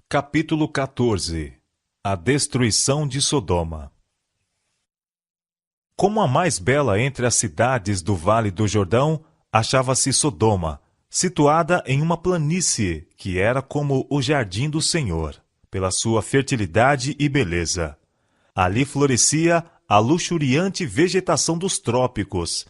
Capítulo 14. A destruição de Sodoma. Como a mais bela entre as cidades do Vale do Jordão, achava-se Sodoma, situada em uma planície que era como o jardim do Senhor, pela sua fertilidade e beleza. Ali florescia a luxuriante vegetação dos trópicos.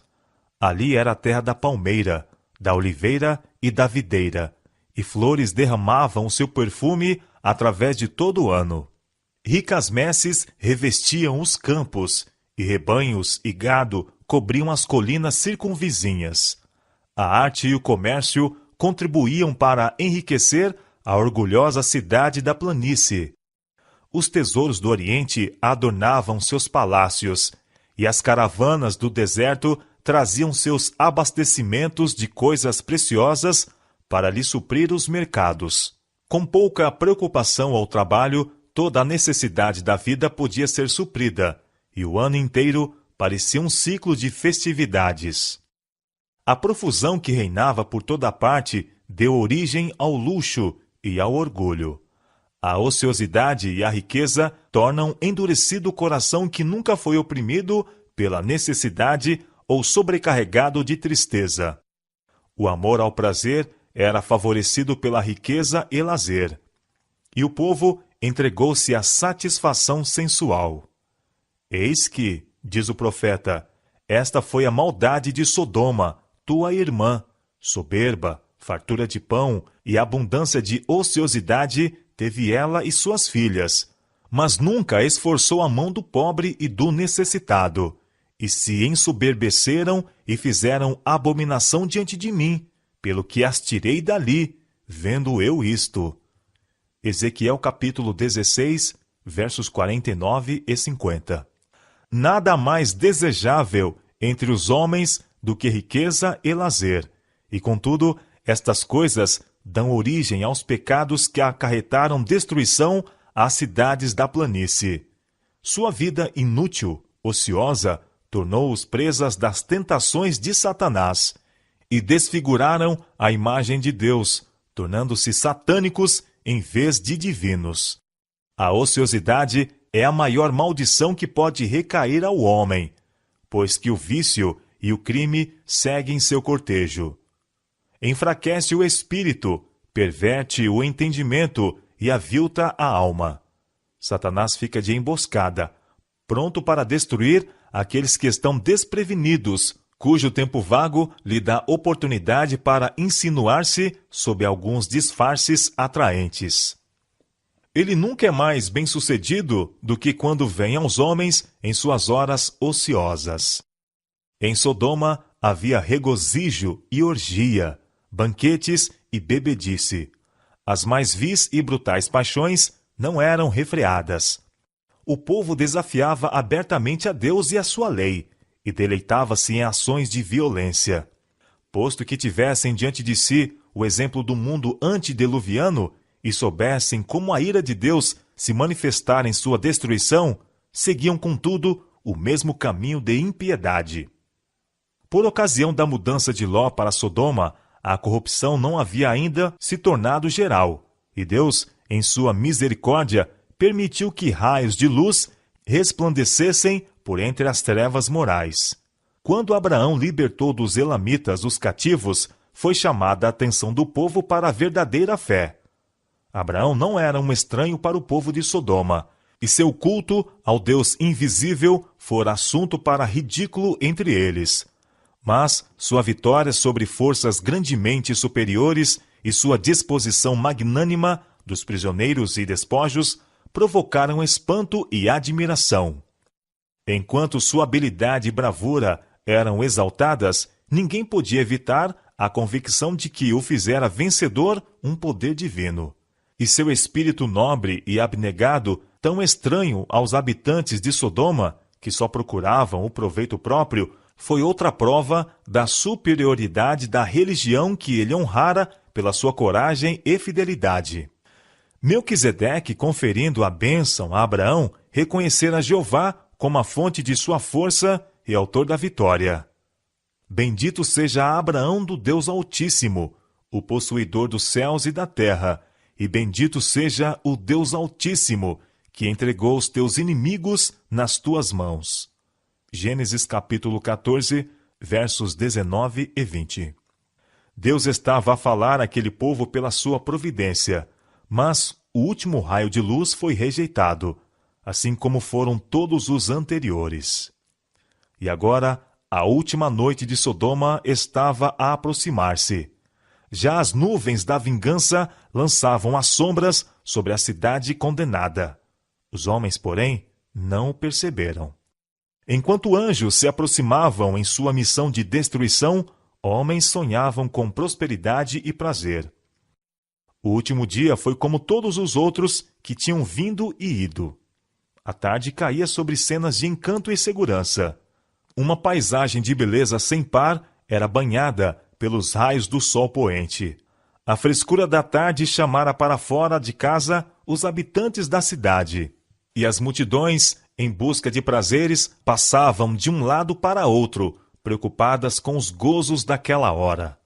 Ali era a terra da palmeira, da oliveira e da videira, e flores derramavam seu perfume através de todo o ano. Ricas messes revestiam os campos, e rebanhos e gado cobriam as colinas circunvizinhas. A arte e o comércio contribuíam para enriquecer a orgulhosa cidade da planície. Os tesouros do Oriente adornavam seus palácios, e as caravanas do deserto traziam seus abastecimentos de coisas preciosas para lhe suprir os mercados. Com pouca preocupação ao trabalho, toda a necessidade da vida podia ser suprida, e o ano inteiro parecia um ciclo de festividades. A profusão que reinava por toda parte deu origem ao luxo e ao orgulho. A ociosidade e a riqueza tornam endurecido o coração que nunca foi oprimido pela necessidade ou sobrecarregado de tristeza. O amor ao prazer era favorecido pela riqueza e lazer, e o povo entregou-se à satisfação sensual. Eis que, diz o profeta, esta foi a maldade de Sodoma, tua irmã, soberba, fartura de pão e abundância de ociosidade teve ela e suas filhas, mas nunca esforçou a mão do pobre e do necessitado, e se ensoberbeceram e fizeram abominação diante de mim, pelo que as tirei dali, vendo eu isto. Ezequiel capítulo 16, versos 49 e 50. Nada mais desejável entre os homens do que riqueza e lazer, e contudo, estas coisas dão origem aos pecados que acarretaram destruição às cidades da planície. Sua vida inútil, ociosa, tornou-os presas das tentações de Satanás, e desfiguraram a imagem de Deus, tornando-se satânicos em vez de divinos. A ociosidade é a maior maldição que pode recair ao homem, pois que o vício e o crime seguem seu cortejo. Enfraquece o espírito, perverte o entendimento e avilta a alma. Satanás fica de emboscada, pronto para destruir aqueles que estão desprevenidos, cujo tempo vago lhe dá oportunidade para insinuar-se sob alguns disfarces atraentes. Ele nunca é mais bem-sucedido do que quando vem aos homens em suas horas ociosas. Em Sodoma havia regozijo e orgia, banquetes e bebedice. As mais vis e brutais paixões não eram refreadas. O povo desafiava abertamente a Deus e a sua lei, e deleitava-se em ações de violência. Posto que tivessem diante de si o exemplo do mundo antediluviano e soubessem como a ira de Deus se manifestar em sua destruição, seguiam, contudo, o mesmo caminho de impiedade. Por ocasião da mudança de Ló para Sodoma, a corrupção não havia ainda se tornado geral, e Deus, em sua misericórdia, permitiu que raios de luz resplandecessem por entre as trevas morais. Quando Abraão libertou dos elamitas os cativos, foi chamada a atenção do povo para a verdadeira fé. Abraão não era um estranho para o povo de Sodoma, e seu culto ao Deus invisível fora assunto para ridículo entre eles. Mas sua vitória sobre forças grandemente superiores e sua disposição magnânima dos prisioneiros e despojos provocaram espanto e admiração. Enquanto sua habilidade e bravura eram exaltadas, ninguém podia evitar a convicção de que o fizera vencedor um poder divino. E seu espírito nobre e abnegado, tão estranho aos habitantes de Sodoma, que só procuravam o proveito próprio, foi outra prova da superioridade da religião que ele honrara pela sua coragem e fidelidade. Melquisedeque, conferindo a bênção a Abraão, reconhecera Jeová como a fonte de sua força e autor da vitória. Bendito seja Abraão do Deus Altíssimo, o possuidor dos céus e da terra, e bendito seja o Deus Altíssimo, que entregou os teus inimigos nas tuas mãos. Gênesis capítulo 14, versos 19 e 20. Deus estava a falar àquele povo pela sua providência, mas o último raio de luz foi rejeitado, assim como foram todos os anteriores. E agora, a última noite de Sodoma estava a aproximar-se. Já as nuvens da vingança lançavam as sombras sobre a cidade condenada. Os homens, porém, não o perceberam. Enquanto anjos se aproximavam em sua missão de destruição, homens sonhavam com prosperidade e prazer. O último dia foi como todos os outros que tinham vindo e ido. A tarde caía sobre cenas de encanto e segurança. Uma paisagem de beleza sem par era banhada pelos raios do sol poente. A frescura da tarde chamara para fora de casa os habitantes da cidade, e as multidões, em busca de prazeres, passavam de um lado para outro, preocupadas com os gozos daquela hora.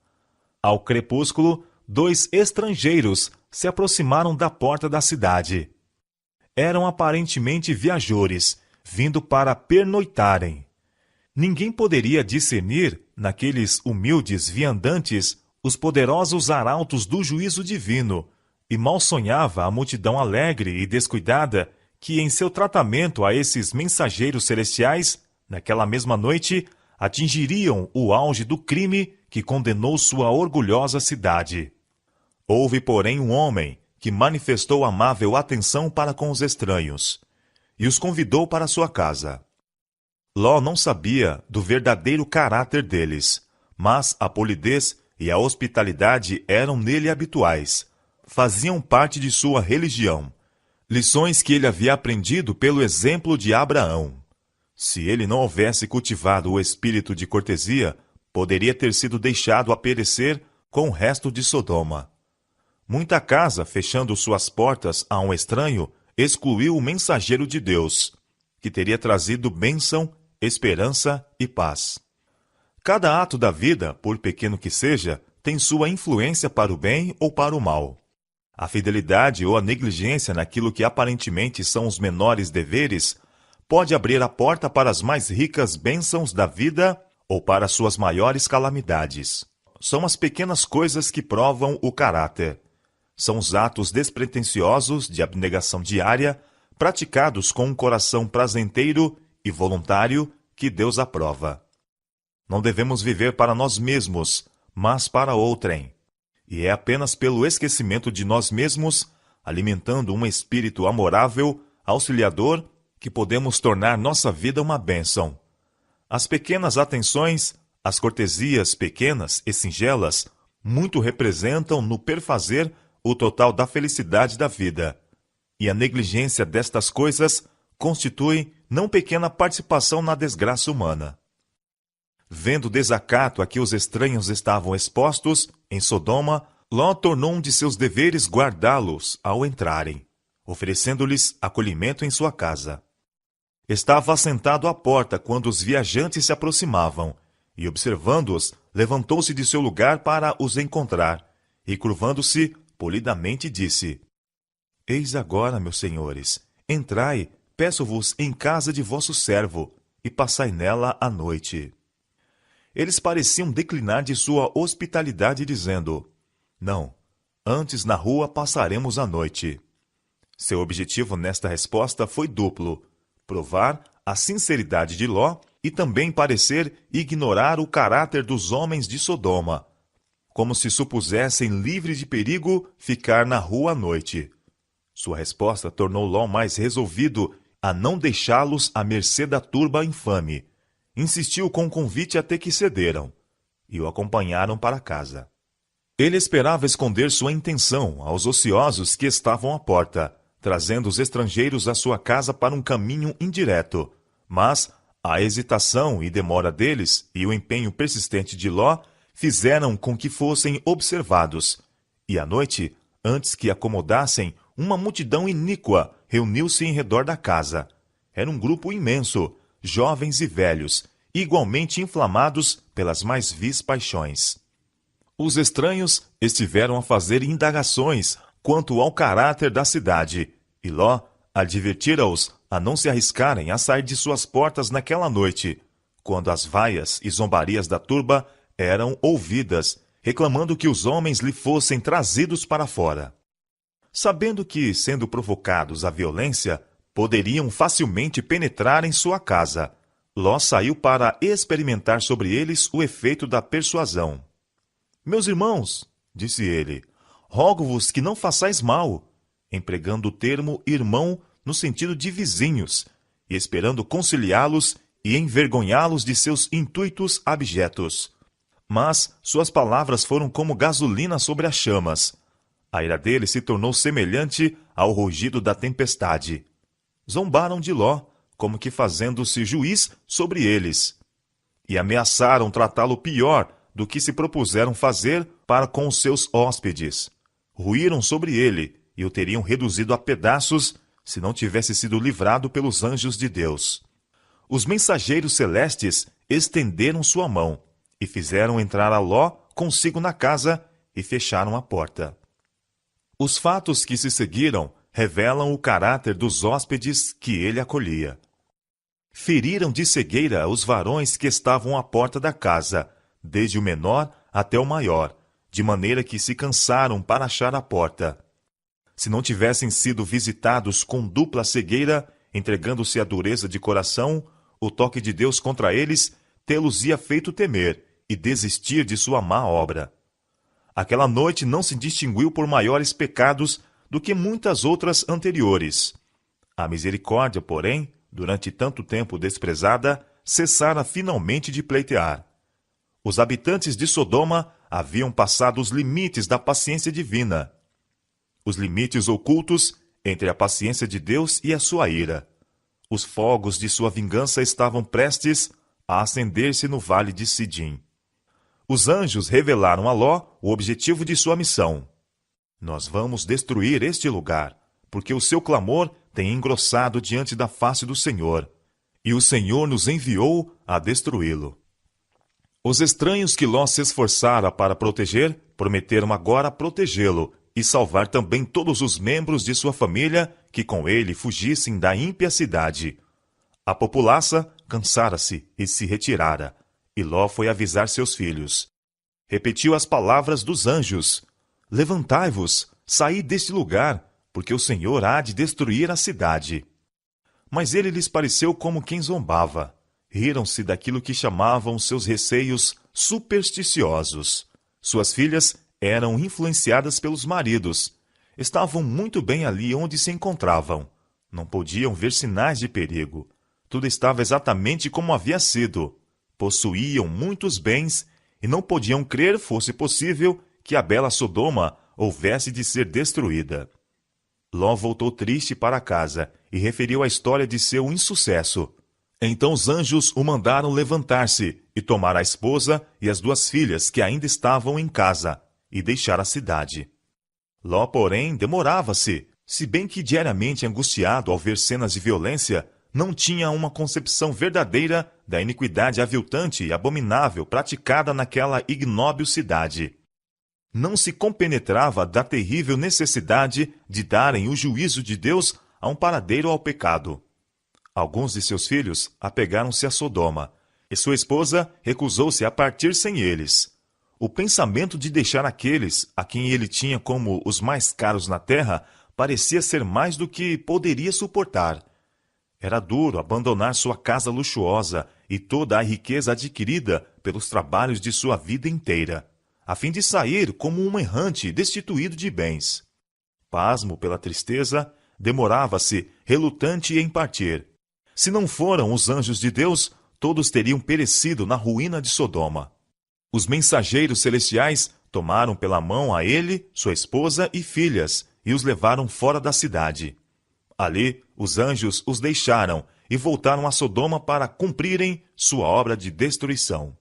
Ao crepúsculo, 2 estrangeiros se aproximaram da porta da cidade. Eram aparentemente viajores, vindo para pernoitarem. Ninguém poderia discernir, naqueles humildes viandantes, os poderosos arautos do juízo divino, e mal sonhava a multidão alegre e descuidada que, em seu tratamento a esses mensageiros celestiais, naquela mesma noite, atingiriam o auge do crime que condenou sua orgulhosa cidade. Houve, porém, um homem que manifestou amável atenção para com os estranhos, e os convidou para sua casa. Ló não sabia do verdadeiro caráter deles, mas a polidez e a hospitalidade eram nele habituais, faziam parte de sua religião, lições que ele havia aprendido pelo exemplo de Abraão. Se ele não houvesse cultivado o espírito de cortesia, poderia ter sido deixado a perecer com o resto de Sodoma. Muita casa, fechando suas portas a um estranho, excluiu o mensageiro de Deus, que teria trazido bênção, esperança e paz. Cada ato da vida, por pequeno que seja, tem sua influência para o bem ou para o mal. A fidelidade ou a negligência naquilo que aparentemente são os menores deveres pode abrir a porta para as mais ricas bênçãos da vida ou para suas maiores calamidades. São as pequenas coisas que provam o caráter. São os atos despretensiosos de abnegação diária, praticados com um coração prazenteiro e voluntário que Deus aprova. Não devemos viver para nós mesmos, mas para outrem. E é apenas pelo esquecimento de nós mesmos, alimentando um espírito amorável, auxiliador, que podemos tornar nossa vida uma bênção. As pequenas atenções, as cortesias pequenas e singelas, muito representam no perfazer o total da felicidade da vida. E a negligência destas coisas constitui não pequena participação na desgraça humana. Vendo o desacato a que os estranhos estavam expostos, em Sodoma, Ló tornou um de seus deveres guardá-los ao entrarem, oferecendo-lhes acolhimento em sua casa. Estava assentado à porta quando os viajantes se aproximavam, e observando-os, levantou-se de seu lugar para os encontrar, e curvando-se, polidamente disse: Eis agora, meus senhores, entrai, peço-vos em casa de vosso servo, e passai nela a noite. Eles pareciam declinar de sua hospitalidade, dizendo: Não, antes na rua passaremos a noite. Seu objetivo nesta resposta foi duplo: provar a sinceridade de Ló e também parecer ignorar o caráter dos homens de Sodoma, como se supusessem livre de perigo ficar na rua à noite. Sua resposta tornou Ló mais resolvido a não deixá-los à mercê da turba infame. Insistiu com o convite até que cederam, e o acompanharam para casa. Ele esperava esconder sua intenção aos ociosos que estavam à porta, trazendo os estrangeiros à sua casa para um caminho indireto. Mas a hesitação e demora deles e o empenho persistente de Ló fizeram com que fossem observados. E à noite, antes que acomodassem, uma multidão iníqua reuniu-se em redor da casa. Era um grupo imenso, jovens e velhos, igualmente inflamados pelas mais vis paixões. Os estranhos estiveram a fazer indagações quanto ao caráter da cidade, e Ló advertira-os a não se arriscarem a sair de suas portas naquela noite, quando as vaias e zombarias da turba eram ouvidas, reclamando que os homens lhe fossem trazidos para fora. Sabendo que, sendo provocados à violência, poderiam facilmente penetrar em sua casa, Ló saiu para experimentar sobre eles o efeito da persuasão. Meus irmãos, disse ele, rogo-vos que não façais mal, empregando o termo irmão no sentido de vizinhos, e esperando conciliá-los e envergonhá-los de seus intuitos abjetos. Mas suas palavras foram como gasolina sobre as chamas. A ira dele se tornou semelhante ao rugido da tempestade. Zombaram de Ló, como que fazendo-se juiz sobre eles, e ameaçaram tratá-lo pior do que se propuseram fazer para com os seus hóspedes. Ruíram sobre ele e o teriam reduzido a pedaços se não tivesse sido livrado pelos anjos de Deus. Os mensageiros celestes estenderam sua mão e fizeram entrar a Ló consigo na casa e fecharam a porta. Os fatos que se seguiram revelam o caráter dos hóspedes que ele acolhia. Feriram de cegueira os varões que estavam à porta da casa, desde o menor até o maior, de maneira que se cansaram para achar a porta. Se não tivessem sido visitados com dupla cegueira, entregando-se à dureza de coração, o toque de Deus contra eles tê-los-ia feito temer e desistir de sua má obra. Aquela noite não se distinguiu por maiores pecados do que muitas outras anteriores. A misericórdia, porém, durante tanto tempo desprezada, cessara finalmente de pleitear. Os habitantes de Sodoma haviam passado os limites da paciência divina, os limites ocultos entre a paciência de Deus e a sua ira. Os fogos de sua vingança estavam prestes a acender-se no vale de Sidim. Os anjos revelaram a Ló o objetivo de sua missão. Nós vamos destruir este lugar, porque o seu clamor tem engrossado diante da face do Senhor, e o Senhor nos enviou a destruí-lo. Os estranhos que Ló se esforçara para proteger, prometeram agora protegê-lo e salvar também todos os membros de sua família que com ele fugissem da ímpia cidade. A populaça cansara-se e se retirara, e Ló foi avisar seus filhos. Repetiu as palavras dos anjos: levantai-vos, saí deste lugar, porque o Senhor há de destruir a cidade. Mas ele lhes pareceu como quem zombava. Riram-se daquilo que chamavam seus receios supersticiosos. Suas filhas eram influenciadas pelos maridos. Estavam muito bem ali onde se encontravam. Não podiam ver sinais de perigo. Tudo estava exatamente como havia sido. Possuíam muitos bens e não podiam crer fosse possível que a bela Sodoma houvesse de ser destruída. Ló voltou triste para casa e referiu a história de seu insucesso. Então os anjos o mandaram levantar-se e tomar a esposa e as 2 filhas que ainda estavam em casa, e deixar a cidade. Ló, porém, demorava-se, se bem que diariamente angustiado ao ver cenas de violência, não tinha uma concepção verdadeira da iniquidade aviltante e abominável praticada naquela ignóbil cidade. Não se compenetrava da terrível necessidade de darem o juízo de Deus a um paradeiro ao pecado. Alguns de seus filhos apegaram-se a Sodoma, e sua esposa recusou-se a partir sem eles. O pensamento de deixar aqueles a quem ele tinha como os mais caros na terra parecia ser mais do que poderia suportar. Era duro abandonar sua casa luxuosa e toda a riqueza adquirida pelos trabalhos de sua vida inteira, a fim de sair como um errante destituído de bens. Pasmo pela tristeza, demorava-se, relutante em partir. Se não foram os anjos de Deus, todos teriam perecido na ruína de Sodoma. Os mensageiros celestiais tomaram pela mão a ele, sua esposa e filhas, e os levaram fora da cidade. Ali, os anjos os deixaram e voltaram a Sodoma para cumprirem sua obra de destruição.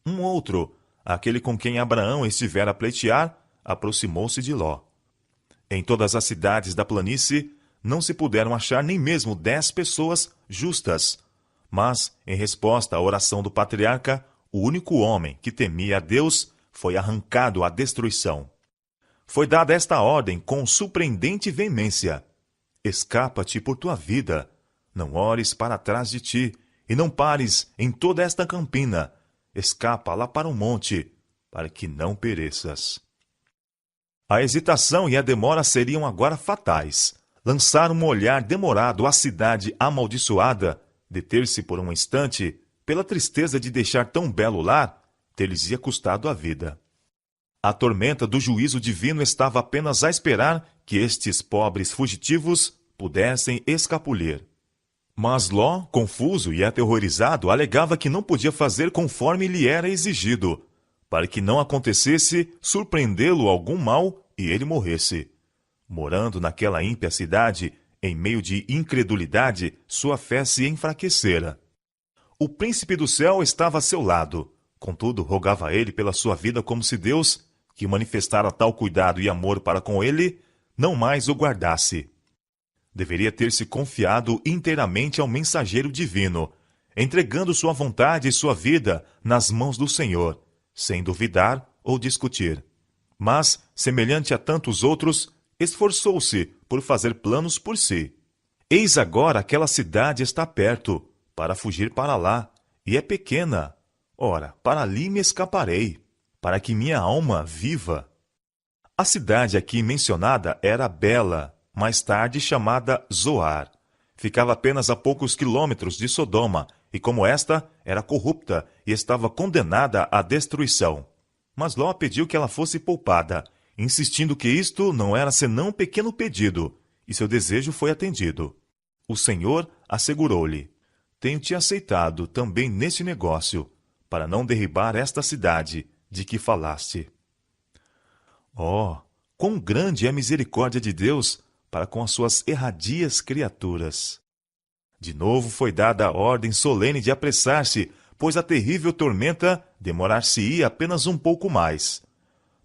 Um outro, aquele com quem Abraão estivera a pleitear, aproximou-se de Ló. Em todas as cidades da planície, não se puderam achar nem mesmo 10 pessoas justas. Mas, em resposta à oração do patriarca, o único homem que temia a Deus foi arrancado à destruição. foi dada esta ordem com surpreendente veemência: escapa-te por tua vida, não ores para trás de ti, e não pares em toda esta campina, escapa lá para o monte, para que não pereças. A hesitação e a demora seriam agora fatais. Lançar um olhar demorado à cidade amaldiçoada, deter-se por um instante, pela tristeza de deixar tão belo lar, ter-lhes-ia custado a vida. A tormenta do juízo divino estava apenas a esperar que estes pobres fugitivos pudessem escapulir. Mas Ló, confuso e aterrorizado, alegava que não podia fazer conforme lhe era exigido, para que não acontecesse surpreendê-lo algum mal e ele morresse. Morando naquela ímpia cidade, em meio de incredulidade, sua fé se enfraquecera. O príncipe do céu estava a seu lado, contudo rogava a ele pela sua vida como se Deus, que manifestara tal cuidado e amor para com ele, não mais o guardasse. Deveria ter se confiado inteiramente ao mensageiro divino, entregando sua vontade e sua vida nas mãos do Senhor, sem duvidar ou discutir. Mas, semelhante a tantos outros, esforçou-se por fazer planos por si. Eis agora aquela cidade está perto, para fugir para lá, e é pequena. Ora, para ali me escaparei, para que minha alma viva. A cidade aqui mencionada era Bela, mais tarde chamada Zoar. Ficava apenas a poucos quilômetros de Sodoma, e como esta era corrupta e estava condenada à destruição. Mas Ló pediu que ela fosse poupada, insistindo que isto não era senão um pequeno pedido, e seu desejo foi atendido. O Senhor assegurou-lhe: tenho-te aceitado também neste negócio, para não derribar esta cidade de que falaste. Oh, quão grande é a misericórdia de Deus para com as suas erradias criaturas! De novo foi dada a ordem solene de apressar-se, pois a terrível tormenta demorar-se-ia apenas um pouco mais.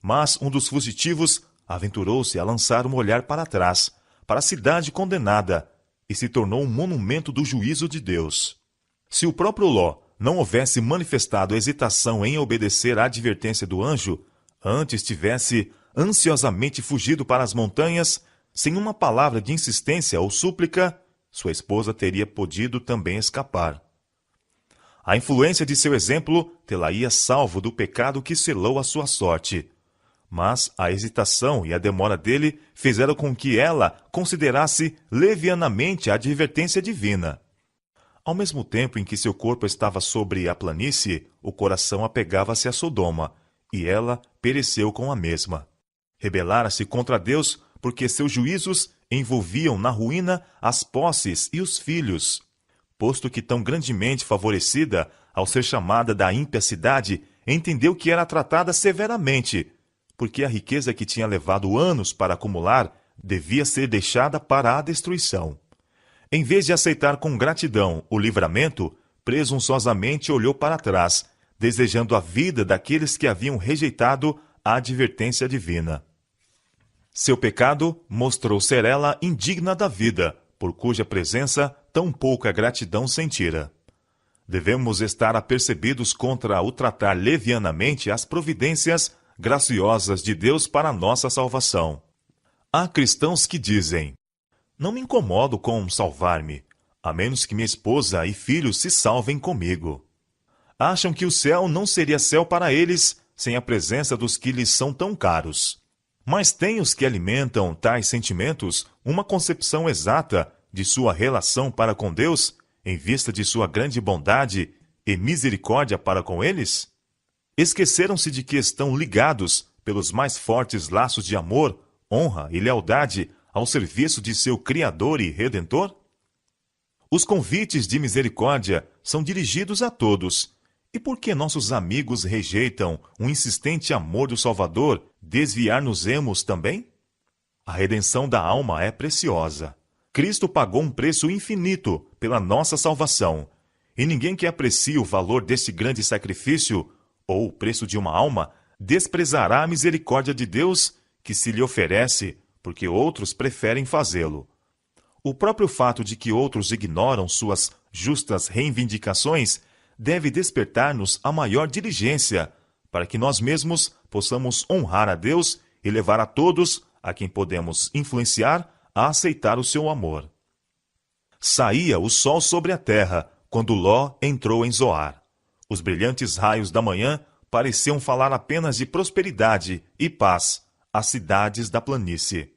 Mas um dos fugitivos aventurou-se a lançar um olhar para trás, para a cidade condenada, e se tornou um monumento do juízo de Deus. Se o próprio Ló não houvesse manifestado hesitação em obedecer à advertência do anjo, antes tivesse ansiosamente fugido para as montanhas, sem uma palavra de insistência ou súplica, sua esposa teria podido também escapar. A influência de seu exemplo tê-la-ia salvo do pecado que selou a sua sorte. Mas a hesitação e a demora dele fizeram com que ela considerasse levianamente a advertência divina. Ao mesmo tempo em que seu corpo estava sobre a planície, o coração apegava-se a Sodoma, e ela pereceu com a mesma. Rebelara-se contra Deus porque seus juízos envolviam na ruína as posses e os filhos. Posto que tão grandemente favorecida, ao ser chamada da ímpia cidade, entendeu que era tratada severamente, porque a riqueza que tinha levado anos para acumular devia ser deixada para a destruição. Em vez de aceitar com gratidão o livramento, presunçosamente olhou para trás, desejando a vida daqueles que haviam rejeitado a advertência divina. Seu pecado mostrou ser ela indigna da vida, por cuja presença tão pouca gratidão sentira. Devemos estar apercebidos contra o tratar levianamente as providências graciosas de Deus para a nossa salvação. Há cristãos que dizem: não me incomodo com salvar-me, a menos que minha esposa e filhos se salvem comigo. Acham que o céu não seria céu para eles sem a presença dos que lhes são tão caros. Mas têm os que alimentam tais sentimentos uma concepção exata de sua relação para com Deus, em vista de sua grande bondade e misericórdia para com eles? Esqueceram-se de que estão ligados pelos mais fortes laços de amor, honra e lealdade ao serviço de seu Criador e Redentor? Os convites de misericórdia são dirigidos a todos. E por que nossos amigos rejeitam o insistente amor do Salvador, desviar-nos-emos também? A redenção da alma é preciosa. Cristo pagou um preço infinito pela nossa salvação, e ninguém que aprecie o valor deste grande sacrifício, ou o preço de uma alma, desprezará a misericórdia de Deus que se lhe oferece, porque outros preferem fazê-lo. O próprio fato de que outros ignoram suas justas reivindicações deve despertar-nos a maior diligência, para que nós mesmos possamos honrar a Deus e levar a todos, a quem podemos influenciar, a aceitar o seu amor. Saía o sol sobre a terra quando Ló entrou em Zoar. Os brilhantes raios da manhã pareciam falar apenas de prosperidade e paz às cidades da planície.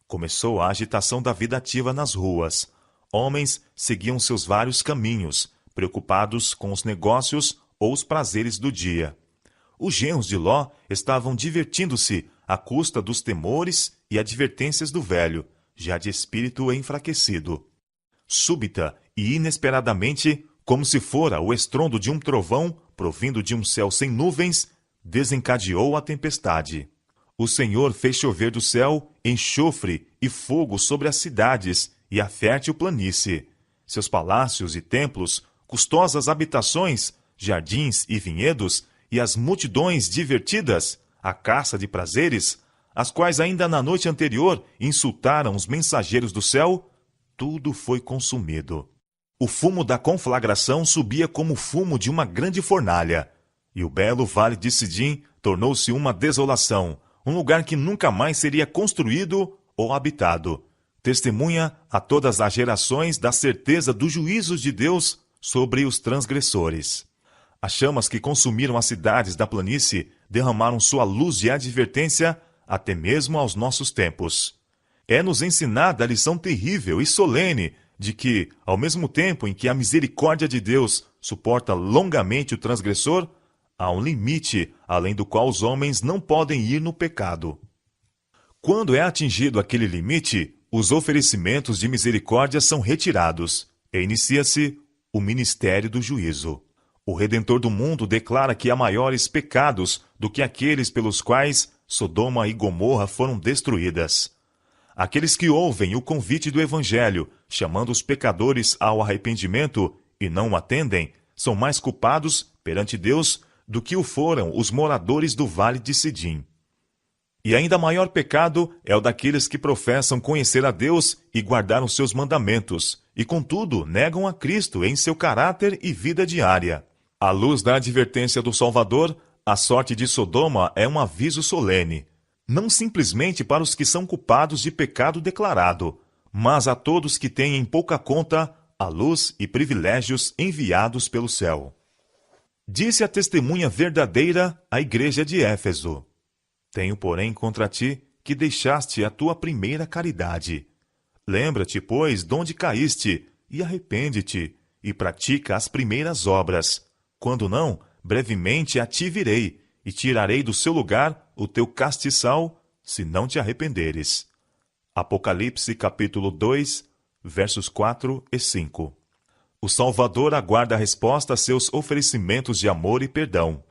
Começou a agitação da vida ativa nas ruas. Homens seguiam seus vários caminhos, preocupados com os negócios ou os prazeres do dia. Os genros de Ló estavam divertindo-se à custa dos temores e advertências do velho, já de espírito enfraquecido. Súbita e inesperadamente, como se fora o estrondo de um trovão provindo de um céu sem nuvens, desencadeou a tempestade. O Senhor fez chover do céu enxofre e fogo sobre as cidades e a fértil planície. Seus palácios e templos, custosas habitações, jardins e vinhedos, e as multidões divertidas, a caça de prazeres, as quais ainda na noite anterior insultaram os mensageiros do céu, tudo foi consumido. O fumo da conflagração subia como o fumo de uma grande fornalha, e o belo vale de Sidim tornou-se uma desolação, um lugar que nunca mais seria construído ou habitado. Testemunha a todas as gerações da certeza dos juízos de Deus sobre os transgressores. As chamas que consumiram as cidades da planície derramaram sua luz de advertência até mesmo aos nossos tempos. É-nos ensinada a lição terrível e solene de que, ao mesmo tempo em que a misericórdia de Deus suporta longamente o transgressor, há um limite além do qual os homens não podem ir no pecado. Quando é atingido aquele limite, os oferecimentos de misericórdia são retirados e inicia-se o ministério do juízo. O Redentor do mundo declara que há maiores pecados do que aqueles pelos quais Sodoma e Gomorra foram destruídas. Aqueles que ouvem o convite do Evangelho, chamando os pecadores ao arrependimento e não o atendem, são mais culpados perante Deus do que o foram os moradores do Vale de Sidim. E ainda maior pecado é o daqueles que professam conhecer a Deus e guardar os seus mandamentos, e contudo negam a Cristo em seu caráter e vida diária. À luz da advertência do Salvador, a sorte de Sodoma é um aviso solene, não simplesmente para os que são culpados de pecado declarado, mas a todos que têm em pouca conta a luz e privilégios enviados pelo céu. Disse a testemunha verdadeira à igreja de Éfeso: Tenho, porém, contra ti que deixaste a tua primeira caridade. Lembra-te, pois, de onde caíste, e arrepende-te, e pratica as primeiras obras. Quando não, brevemente a ti virei, e tirarei do seu lugar o teu castiçal, se não te arrependeres. Apocalipse capítulo 2, versos 4 e 5. O Salvador aguarda a resposta a seus oferecimentos de amor e perdão,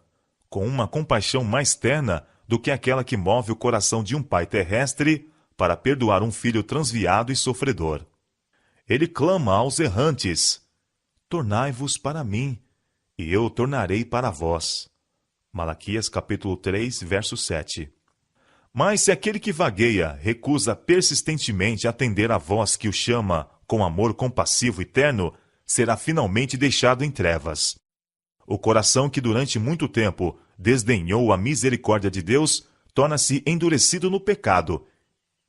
com uma compaixão mais terna do que aquela que move o coração de um pai terrestre para perdoar um filho transviado e sofredor. Ele clama aos errantes: tornai-vos para mim, e eu tornarei para vós. Malaquias capítulo 3, verso 7. Mas se aquele que vagueia recusa persistentemente atender à voz que o chama com amor compassivo e terno, será finalmente deixado em trevas. O coração que durante muito tempo desdenhou a misericórdia de Deus torna-se endurecido no pecado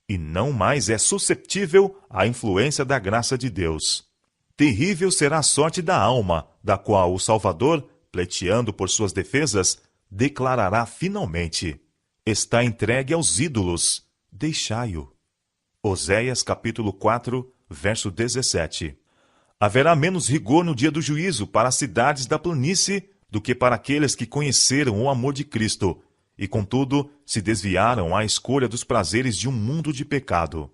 e não mais é susceptível à influência da graça de Deus. Terrível será a sorte da alma, da qual o Salvador, pleiteando por suas defesas, declarará finalmente: está entregue aos ídolos, deixai-o. Oséias capítulo 4, verso 17. Haverá menos rigor no dia do juízo para as cidades da planície do que para aqueles que conheceram o amor de Cristo e, contudo, se desviaram à escolha dos prazeres de um mundo de pecado.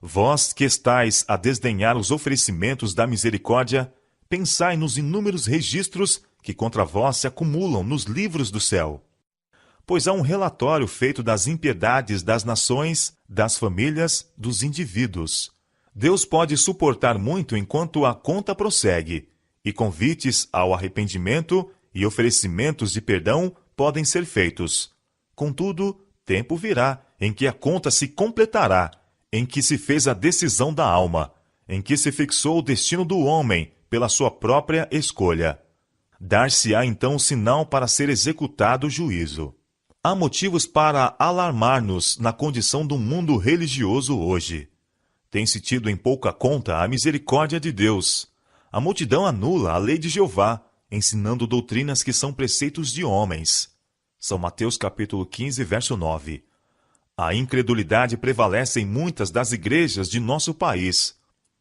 Vós que estáis a desdenhar os oferecimentos da misericórdia, pensai nos inúmeros registros que contra vós se acumulam nos livros do céu. Pois há um relatório feito das impiedades das nações, das famílias, dos indivíduos. Deus pode suportar muito enquanto a conta prossegue, e convites ao arrependimento e oferecimentos de perdão podem ser feitos. Contudo, tempo virá em que a conta se completará, em que se fez a decisão da alma, em que se fixou o destino do homem pela sua própria escolha. Dar-se-á então o sinal para ser executado o juízo. Há motivos para alarmar-nos na condição do mundo religioso hoje. Tem-se tido em pouca conta a misericórdia de Deus. A multidão anula a lei de Jeová, ensinando doutrinas que são preceitos de homens. São Mateus capítulo 15, verso 9. A incredulidade prevalece em muitas das igrejas de nosso país.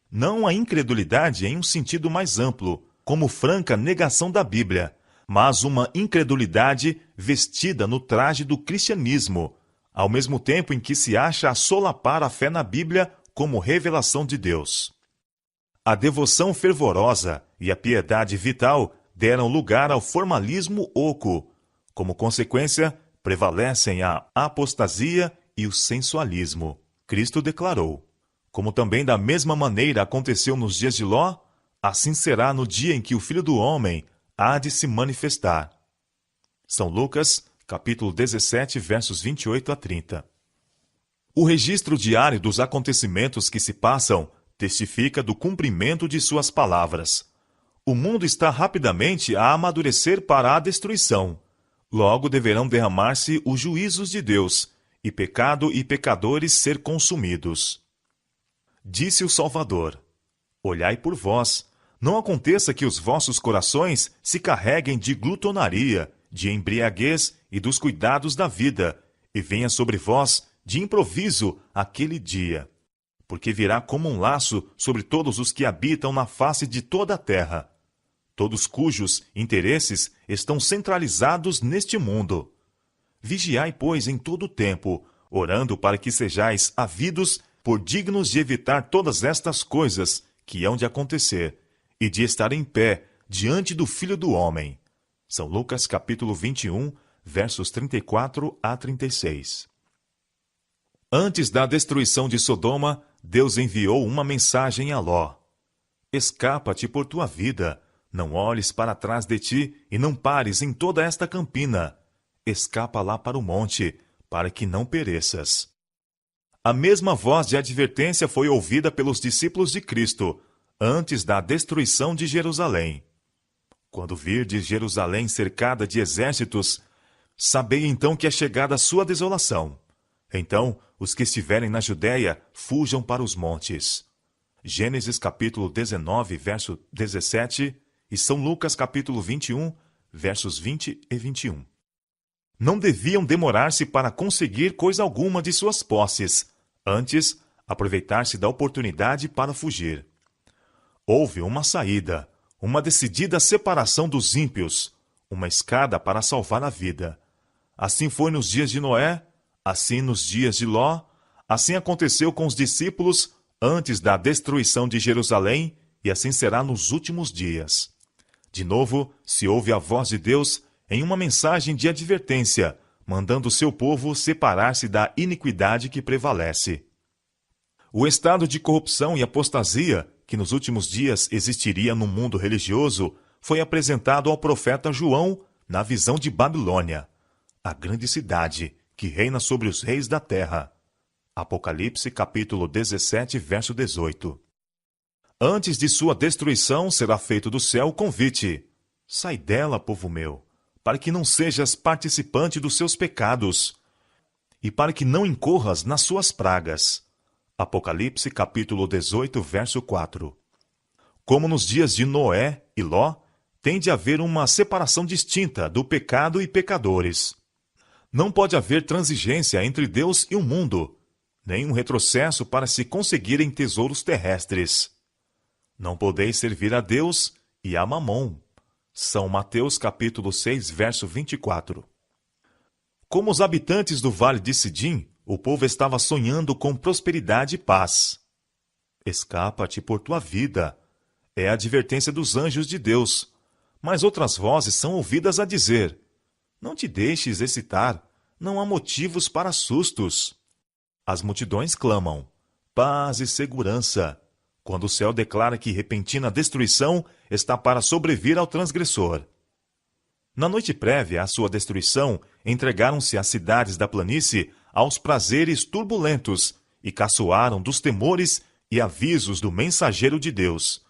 Não a incredulidade em um sentido mais amplo, como franca negação da Bíblia, mas uma incredulidade vestida no traje do cristianismo, ao mesmo tempo em que se acha a solapar a fé na Bíblia como revelação de Deus. A devoção fervorosa e a piedade vital deram lugar ao formalismo oco. Como consequência, prevalecem a apostasia e o sensualismo. Cristo declarou: como também da mesma maneira aconteceu nos dias de Ló, assim será no dia em que o Filho do Homem há de se manifestar. São Lucas, capítulo 17, versos 28 a 30. O registro diário dos acontecimentos que se passam testifica do cumprimento de suas palavras. O mundo está rapidamente a amadurecer para a destruição. Logo deverão derramar-se os juízos de Deus, e pecado e pecadores ser consumidos. Disse o Salvador: olhai por vós, não aconteça que os vossos corações se carreguem de glutonaria, de embriaguez e dos cuidados da vida, e venha sobre vós, de improviso, aquele dia. Porque virá como um laço sobre todos os que habitam na face de toda a terra, todos cujos interesses estão centralizados neste mundo. Vigiai, pois, em todo o tempo, orando para que sejais havidos por dignos de evitar todas estas coisas que hão de acontecer, e de estar em pé diante do Filho do Homem. São Lucas capítulo 21, versos 34 a 36. Antes da destruição de Sodoma, Deus enviou uma mensagem a Ló: escapa-te por tua vida, não olhes para trás de ti e não pares em toda esta campina. Escapa lá para o monte, para que não pereças. A mesma voz de advertência foi ouvida pelos discípulos de Cristo, antes da destruição de Jerusalém. Quando virdes Jerusalém cercada de exércitos, sabei então que é chegada a sua desolação. Então, os que estiverem na Judéia, fujam para os montes. Gênesis capítulo 19, verso 17, e São Lucas capítulo 21, versos 20 e 21. Não deviam demorar-se para conseguir coisa alguma de suas posses, antes, aproveitar-se da oportunidade para fugir. Houve uma saída, uma decidida separação dos ímpios, uma escada para salvar a vida. Assim foi nos dias de Noé, assim nos dias de Ló, assim aconteceu com os discípulos antes da destruição de Jerusalém, e assim será nos últimos dias. De novo, se ouve a voz de Deus em uma mensagem de advertência, mandando seu povo separar-se da iniquidade que prevalece. O estado de corrupção e apostasia que nos últimos dias existiria no mundo religioso foi apresentado ao profeta João na visão de Babilônia, a grande cidade que reina sobre os reis da terra. Apocalipse capítulo 17, verso 18. Antes de sua destruição será feito do céu o convite: sai dela, povo meu, para que não sejas participante dos seus pecados, e para que não incorras nas suas pragas. Apocalipse capítulo 18, verso 4. Como nos dias de Noé e Ló, tem de haver uma separação distinta do pecado e pecadores. Não pode haver transigência entre Deus e o mundo, nem um retrocesso para se conseguirem tesouros terrestres. Não podeis servir a Deus e a Mamom. São Mateus capítulo 6, verso 24. Como os habitantes do vale de Sidim, o povo estava sonhando com prosperidade e paz. Escapa-te por tua vida, é a advertência dos anjos de Deus. Mas outras vozes são ouvidas a dizer: não te deixes excitar, não há motivos para sustos. As multidões clamam: paz e segurança, quando o céu declara que repentina destruição está para sobrevir ao transgressor. Na noite prévia à sua destruição, entregaram-se as cidades da planície aos prazeres turbulentos e caçoaram dos temores e avisos do mensageiro de Deus.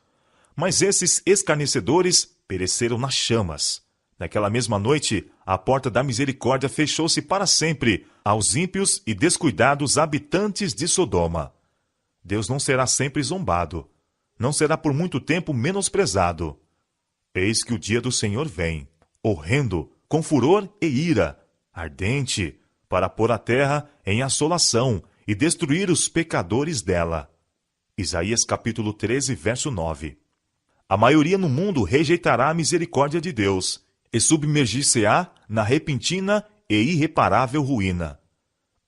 Mas esses escarnecedores pereceram nas chamas. Naquela mesma noite, a porta da misericórdia fechou-se para sempre aos ímpios e descuidados habitantes de Sodoma. Deus não será sempre zombado, não será por muito tempo menosprezado. Eis que o dia do Senhor vem, horrendo, com furor e ira, ardente, para pôr a terra em assolação e destruir os pecadores dela. Isaías capítulo 13, verso 9. A maioria no mundo rejeitará a misericórdia de Deus e submergir-se-á na repentina e irreparável ruína.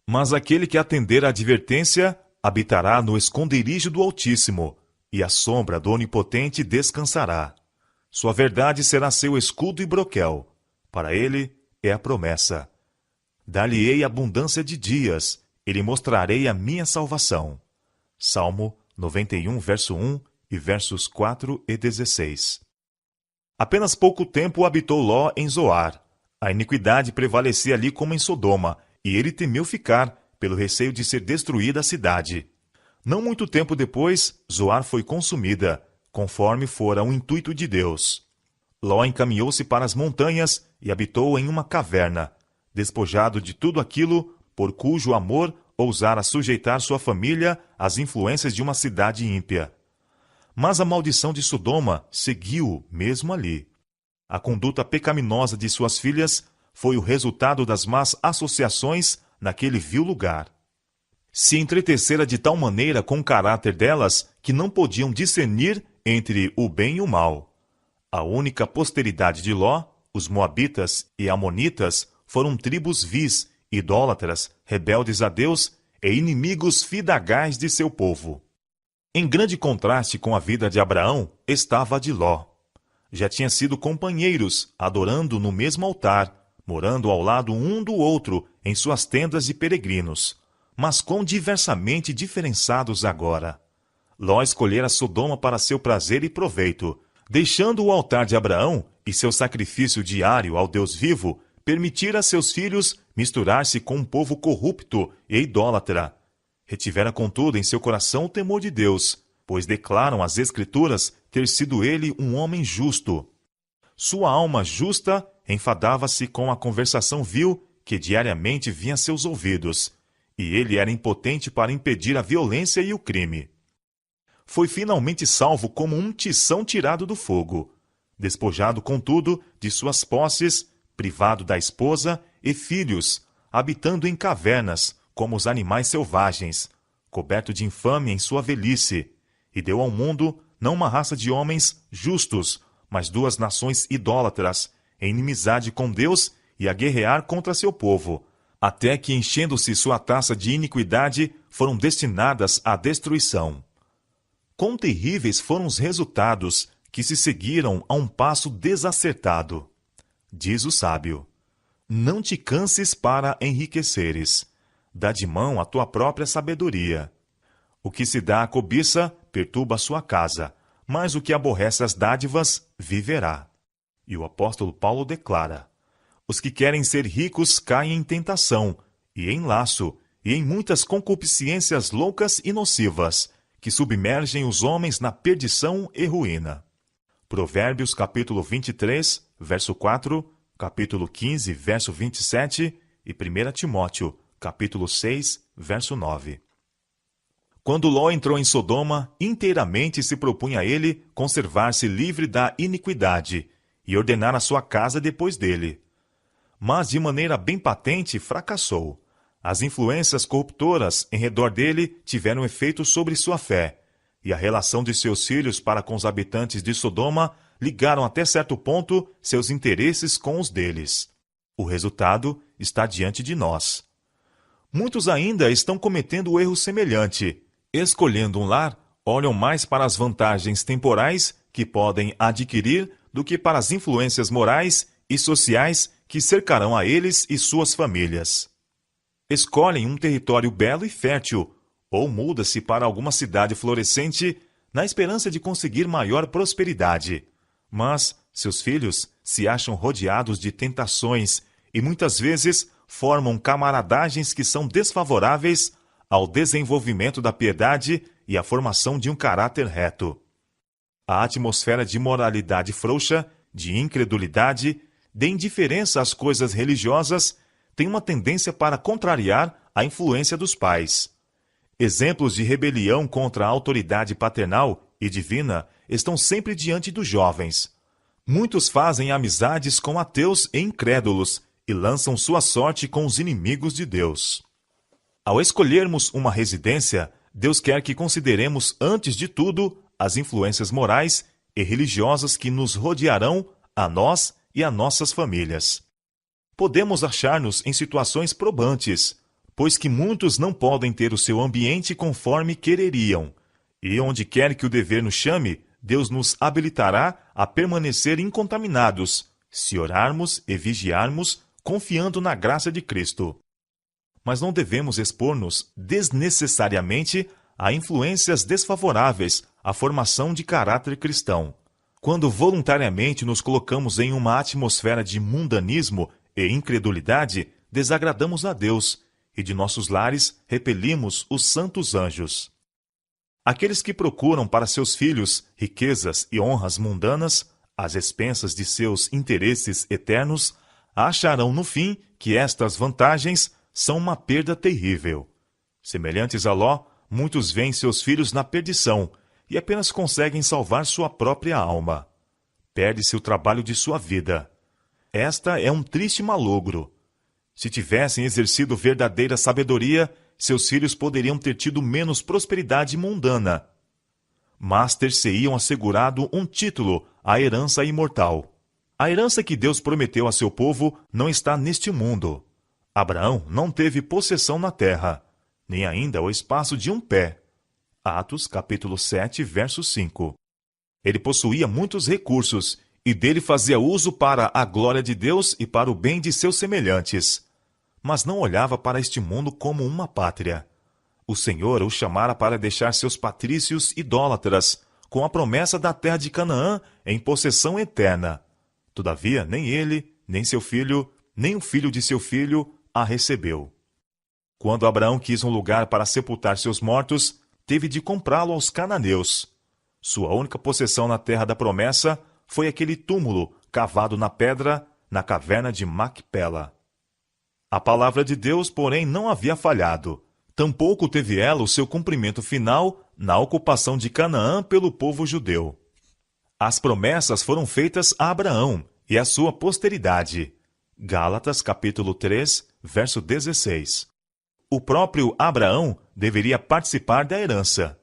Mas aquele que atender à advertência habitará no esconderijo do Altíssimo, e à sombra do Onipotente descansará. Sua verdade será seu escudo e broquel. Para ele é a promessa. Dar-lhe-ei abundância de dias, e lhe mostrarei a minha salvação. Salmo 91, verso 1 e versos 4 e 16. Apenas pouco tempo habitou Ló em Zoar. A iniquidade prevalecia ali como em Sodoma, e ele temeu ficar, pelo receio de ser destruída a cidade. Não muito tempo depois, Zoar foi consumida, conforme fora o intuito de Deus. Ló encaminhou-se para as montanhas e habitou em uma caverna, despojado de tudo aquilo por cujo amor ousara sujeitar sua família às influências de uma cidade ímpia. Mas a maldição de Sodoma seguiu mesmo ali. A conduta pecaminosa de suas filhas foi o resultado das más associações naquele vil lugar. Se entretecera de tal maneira com o caráter delas que não podiam discernir entre o bem e o mal. A única posteridade de Ló, os moabitas e amonitas, foram tribos vis, idólatras, rebeldes a Deus e inimigos fidagais de seu povo. Em grande contraste com a vida de Abraão estava a de Ló. Já tinham sido companheiros, adorando no mesmo altar, morando ao lado um do outro em suas tendas de peregrinos, mas quão diversamente diferenciados agora. Ló escolhera Sodoma para seu prazer e proveito, deixando o altar de Abraão e seu sacrifício diário ao Deus vivo, permitir a seus filhos misturar-se com um povo corrupto e idólatra. Retivera, contudo, em seu coração o temor de Deus, pois declaram as Escrituras ter sido ele um homem justo. Sua alma justa enfadava-se com a conversação vil que diariamente vinha a seus ouvidos, e ele era impotente para impedir a violência e o crime. Foi finalmente salvo como um tição tirado do fogo, despojado, contudo, de suas posses, privado da esposa e filhos, habitando em cavernas, como os animais selvagens, coberto de infâmia em sua velhice, e deu ao mundo não uma raça de homens justos, mas duas nações idólatras, em inimizade com Deus e a guerrear contra seu povo, até que, enchendo-se sua taça de iniquidade, foram destinadas à destruição. Quão terríveis foram os resultados que se seguiram a um passo desacertado. Diz o sábio: não te canses para enriqueceres. Dá de mão a tua própria sabedoria. O que se dá à cobiça perturba a sua casa, mas o que aborrece as dádivas viverá. E o apóstolo Paulo declara: os que querem ser ricos caem em tentação, e em laço, e em muitas concupiscências loucas e nocivas, que submergem os homens na perdição e ruína. Provérbios capítulo 23, verso 4, capítulo 15, verso 27 e 1 Timóteo, capítulo 6, verso 9. Quando Ló entrou em Sodoma, inteiramente se propunha ele conservar-se livre da iniquidade e ordenar a sua casa depois dele. Mas, de maneira bem patente, fracassou. As influências corruptoras em redor dele tiveram efeito sobre sua fé, e a relação de seus filhos para com os habitantes de Sodoma ligaram até certo ponto seus interesses com os deles. O resultado está diante de nós. Muitos ainda estão cometendo um erro semelhante. Escolhendo um lar, olham mais para as vantagens temporais que podem adquirir do que para as influências morais e sociais que cercarão a eles e suas famílias. Escolhem um território belo e fértil, ou muda-se para alguma cidade florescente na esperança de conseguir maior prosperidade. Mas seus filhos se acham rodeados de tentações e muitas vezes formam camaradagens que são desfavoráveis ao desenvolvimento da piedade e à formação de um caráter reto. A atmosfera de moralidade frouxa, de incredulidade, de indiferença às coisas religiosas, têm uma tendência para contrariar a influência dos pais. Exemplos de rebelião contra a autoridade paternal e divina estão sempre diante dos jovens. Muitos fazem amizades com ateus e incrédulos e lançam sua sorte com os inimigos de Deus. Ao escolhermos uma residência, Deus quer que consideremos, antes de tudo, as influências morais e religiosas que nos rodearão, a nós e a nossas famílias. Podemos achar-nos em situações probantes, pois que muitos não podem ter o seu ambiente conforme quereriam, e onde quer que o dever nos chame, Deus nos habilitará a permanecer incontaminados, se orarmos e vigiarmos, confiando na graça de Cristo. Mas não devemos expor-nos desnecessariamente a influências desfavoráveis à formação de caráter cristão. Quando voluntariamente nos colocamos em uma atmosfera de mundanismo e incredulidade, desagradamos a Deus, e de nossos lares repelimos os santos anjos. Aqueles que procuram para seus filhos riquezas e honras mundanas, às expensas de seus interesses eternos, acharão no fim que estas vantagens são uma perda terrível. Semelhantes a Ló, muitos veem seus filhos na perdição e apenas conseguem salvar sua própria alma. Perde-se o trabalho de sua vida. Esta é um triste malogro. Se tivessem exercido verdadeira sabedoria, seus filhos poderiam ter tido menos prosperidade mundana, mas ter-se-iam assegurado um título à herança imortal. A herança que Deus prometeu a seu povo não está neste mundo. Abraão não teve possessão na terra, nem ainda o espaço de um pé. Atos, capítulo 7, verso 5. Ele possuía muitos recursos, e dele fazia uso para a glória de Deus e para o bem de seus semelhantes. Mas não olhava para este mundo como uma pátria. O Senhor o chamara para deixar seus patrícios idólatras, com a promessa da terra de Canaã em possessão eterna. Todavia, nem ele, nem seu filho, nem o filho de seu filho a recebeu. Quando Abraão quis um lugar para sepultar seus mortos, teve de comprá-lo aos cananeus. Sua única possessão na terra da promessa foi aquele túmulo cavado na pedra, na caverna de Macpela. A palavra de Deus, porém, não havia falhado. Tampouco teve ela o seu cumprimento final na ocupação de Canaã pelo povo judeu. As promessas foram feitas a Abraão e à sua posteridade. Gálatas, capítulo 3, verso 16. O próprio Abraão deveria participar da herança.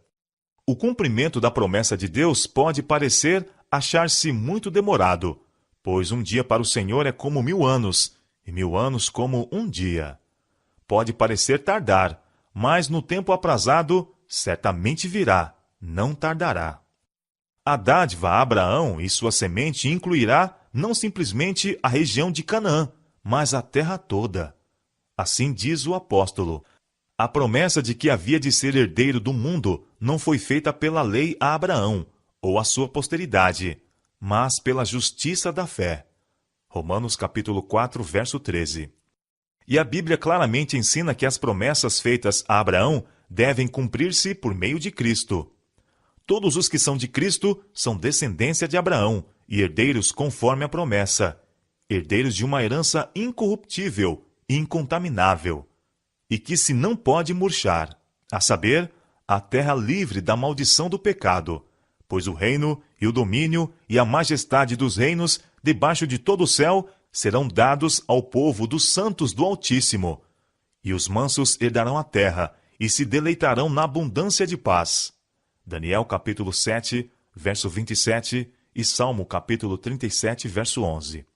O cumprimento da promessa de Deus pode parecer achar-se muito demorado, pois um dia para o Senhor é como 1000 anos, e 1000 anos como um dia. Pode parecer tardar, mas no tempo aprazado certamente virá, não tardará. A dádiva a Abraão e sua semente incluirá não simplesmente a região de Canaã, mas a terra toda. Assim diz o apóstolo. A promessa de que havia de ser herdeiro do mundo não foi feita pela lei a Abraão, ou a sua posteridade, mas pela justiça da fé. Romanos capítulo 4, verso 13. E a Bíblia claramente ensina que as promessas feitas a Abraão devem cumprir-se por meio de Cristo. Todos os que são de Cristo são descendência de Abraão e herdeiros conforme a promessa, herdeiros de uma herança incorruptível e incontaminável, e que se não pode murchar, a saber, a terra livre da maldição do pecado, pois o reino e o domínio e a majestade dos reinos debaixo de todo o céu serão dados ao povo dos santos do Altíssimo, e os mansos herdarão a terra e se deleitarão na abundância de paz. Daniel capítulo 7, verso 27 e Salmo capítulo 37, verso 11.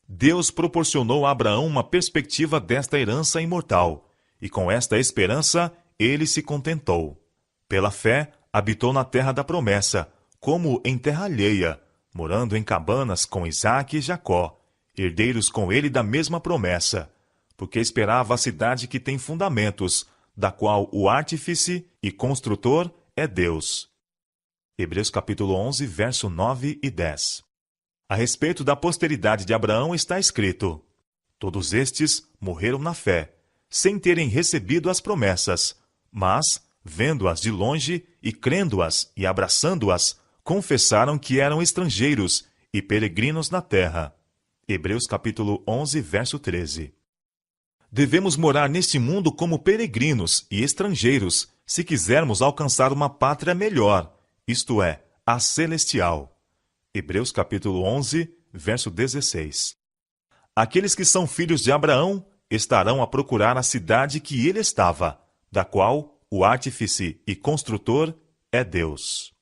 Deus proporcionou a Abraão uma perspectiva desta herança imortal, e com esta esperança ele se contentou. Pela fé, habitou na terra da promessa, como em terra alheia, morando em cabanas com Isaque e Jacó, herdeiros com ele da mesma promessa, porque esperava a cidade que tem fundamentos, da qual o artífice e construtor é Deus. Hebreus capítulo 11, verso 9 e 10. A respeito da posteridade de Abraão está escrito: todos estes morreram na fé, sem terem recebido as promessas, mas, vendo-as de longe e crendo-as e abraçando-as, confessaram que eram estrangeiros e peregrinos na terra. Hebreus capítulo 11, verso 13. Devemos morar neste mundo como peregrinos e estrangeiros, se quisermos alcançar uma pátria melhor, isto é, a celestial. Hebreus capítulo 11, verso 16. Aqueles que são filhos de Abraão estarão a procurar a cidade que ele estava, da qual o artífice e construtor é Deus.